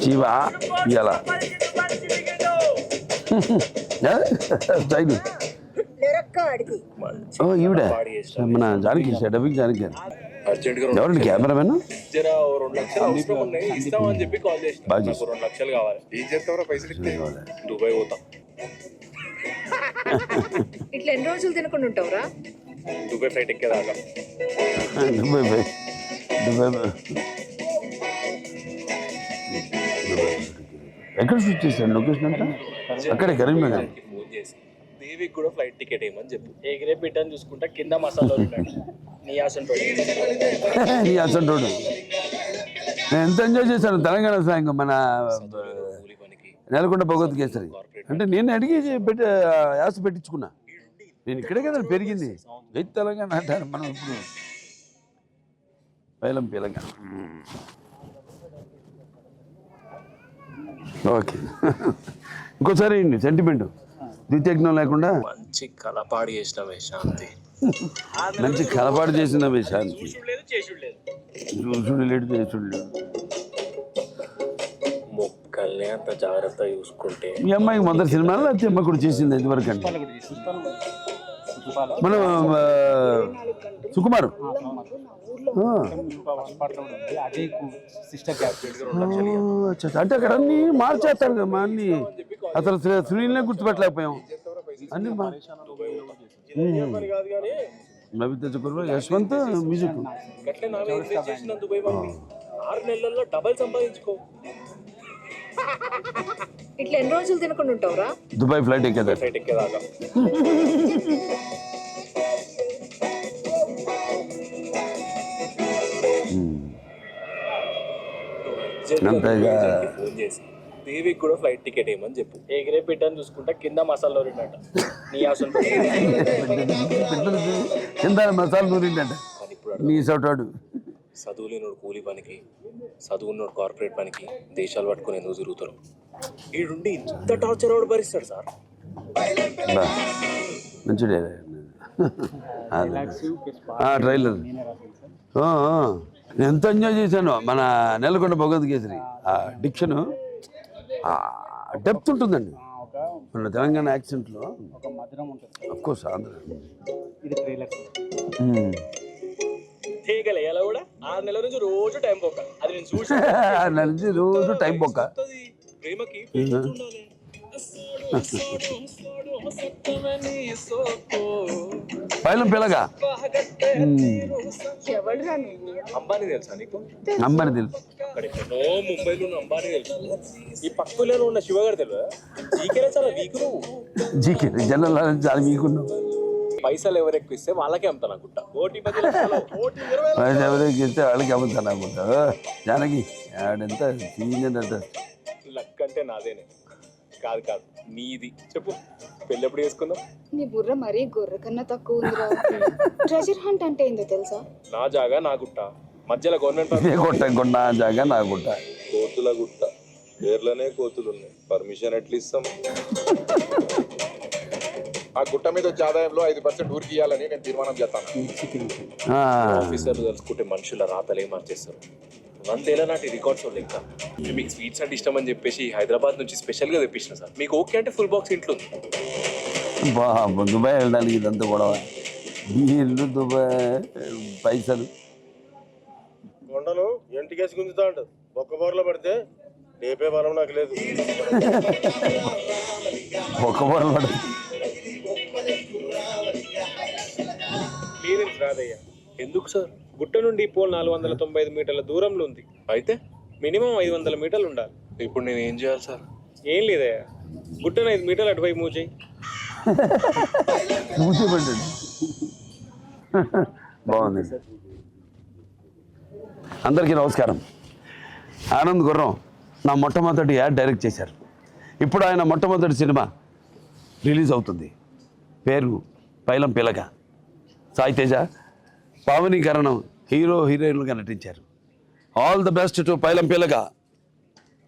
జీవా ఇవాళ స్టైల్ ఈవిడ మన జానకి డబ్బింగ్ జానకి ఎవరండి కెమెరామెన్ బాగా దుబాయ్ పోతాం. ఇట్లా ఎన్ని రోజులు తినకుండా ఉంటావురా? Dubai flight ఎక్కేదాకా. ఎక్కడ షూట్ చేశాడు లొకేషన్ అంతా? అక్కడే కరీంనగర్. దేవికి కూడా ఫ్లైట్ టికెట్ ఏమని చెప్పు. ఎగిరే బిడ్డని చూసుకుంటా కింద మసాలా నీ అసంటోడు నీ అసంటోడు. నేను ఎంత ఎంజాయ్ చేశాను తెలంగాణ సాంగ్ మన నెలకొండ భగవత్ కేసరి. అంటే నేను అడిగి పెట్టి యాస పెట్టించుకున్నా. నేను ఇక్కడే కదా పెరిగింది. వెయ్యి తెలంగాణ అంటారు మనం ఇప్పుడు. పైలం తెలంగాణ. ఓకే ఇంకోసారి సెంటిమెంట్ ద్వితీయజ్ఞం లేకుండా మంచి కలపాడు చేసిన శాంతి. మంచి కలపాటు చేసిన శాంతి. చూసుడు లేడు చేసుడు లేడు. మొక్కల్ని అంత జాగ్రత్త చూసుకుంటే ఈ అమ్మాయికి మొదటి సినిమాలో అయితే అమ్మ కూడా చేసింది ఎంతవరకు అండి మన సుకుమార్. అంటే అక్కడ అన్ని మార్చేస్తారు కదా అన్ని. అసలు శ్రీనే గుర్తుపెట్టలేకపోయాం అన్ని. నవిత చక్రవర్తి యశ్వంత్ మ్యూజిక్. 6 నెలల్లో డబల్ సంపాదించుకో. ఇట్లా ఎన్ని రోజులు తినకుండా ఉంటావురా? దుబాయ్ ఫ్లైట్ ఎక్కేదాకా. ఫోన్ చేసి దేవికి కూడా ఫ్లైట్ టికెట్ ఏమని చెప్పు. ఎగిరే బిడ్డని చూసుకుంటా కింద మసాలా నూరిండట. నీ అసలు కింద మసాలా నూరిండట. నీ సౌటాడు చదువు లేనోడు కూలి పనికి, చదువున్నోడు కార్పొరేట్ పనికి దేశాలు పట్టుకుని ఎందుకు తిరుగుతారు? ఈడుండి ఇంత టార్చర్ ఎవడు భరిస్తాడు సార్? మంచి ట్రైలర్ ఎంత ఎంజాయ్ చేశాను మన నెలకొండ భగవత్ కేసరి. ఆ డిక్షన్ డెప్త్ ఉంటుందండి మన తెలంగాణ యాక్సెంట్లో. అఫ్కోర్స్ ఆంధ్ర. తీగలే ఎలా కూడా 6 నెలల నుంచి రోజు టైం పోక. అది నేను చూసి 6 నెలల నుంచి రోజు టైం పోక. ప్రేమకి పైలం పిల్లగా అంబానీ తెలుసా నీకు? అంబానీ తెలుసు. అక్కడ ఎక్కడో ముంబైలో ఉన్న అంబానీ తెలుసు. ఈ పక్కలో ఉన్న శివగారు తెలియదు. జీకేనే చాలా వీక్. నువ్వు జీకే జనరల్ చాలా వీకున్నావు. పైసలు ఎవరు ఎక్కువ ఇస్తే వాళ్ళకే అమ్ముతాను అనుకుంటా. పైసలు ఎవరికి ఇస్తే వాళ్ళకి అమ్ముతాను అనుకుంటా. జానకి ఆడంత సీనియర్. లక్ అంటే నాదేనే. కాదు కాదు నీది. చెప్పు పెళ్ళి ఎప్పుడు చేసుకుందాం? నీ బుర్ర మరీ గొర్రె కన్నా తక్కువ ఉందిరా. ట్రెజర్ హంట్ అంటే ఏందో తెలుసా? నా జాగా నా గుట్ట మధ్యలో గవర్నమెంట్ గుట్ట నా జాగా నా గుట్ట. కోతుల గుట్ట పేర్లనే కోతులు ఉన్నాయి. పర్మిషన్ ఎట్లా ఇస్తాం? ఆ గుట్ట మీద వచ్చే ఆదాయంలో 5% ఊరికి ఇవ్వాలని నేను తీర్మానం చేస్తాను. ఆఫీసర్లు తెలుసుకుంటే మనుషుల రాతలే మార్చేస్తారు. 100 ఏళ్ల నాటి రికార్డ్స్ ఉన్నాయి. ఇంకా మీకు స్వీట్స్ అంటే ఇష్టం అని చెప్పేసి హైదరాబాద్ నుంచి స్పెషల్గా తెప్పించిన సార్. మీకు ఓకే అంటే ఫుల్ బాక్స్ ఇంట్లో ఉంది. దుబాయ్ వెళ్ళడానికి ఇదంతా గొడవ. ఇల్లు దుబాయ్ పైసలు కొండలు ఎంటికేసి గుంజుతా అంట. ఒక్క బోర్లో పడితే లేపే బలం నాకు లేదు. ఒక్క బోర్లో పడితే క్లియరెన్స్ రాదయ్యా. ఎందుకు సార్? గుట్ట నుండి పోల్ 495 మీటర్ల దూరంలో ఉంది. అయితే మినిమం 500 మీటర్లు ఉండాలి. ఇప్పుడు నేను ఏం చేయాలి సార్? ఏం లేదయ్యా, గుట్టను 5 మీటర్లు అటువైపు మూవ్ చేయి. బాగుంది. అందరికీ నమస్కారం. ఆనంద్ గుర్రం నా మొట్టమొదటి యాడ్ డైరెక్ట్ చేశారు. ఇప్పుడు ఆయన మొట్టమొదటి సినిమా రిలీజ్ అవుతుంది. పేరు పైలం పిలక. సాయి తేజ, పావనీకరణం హీరో హీరోయిన్లుగా నటించారు. ఆల్ ద బెస్ట్ టు పైలం పిలక.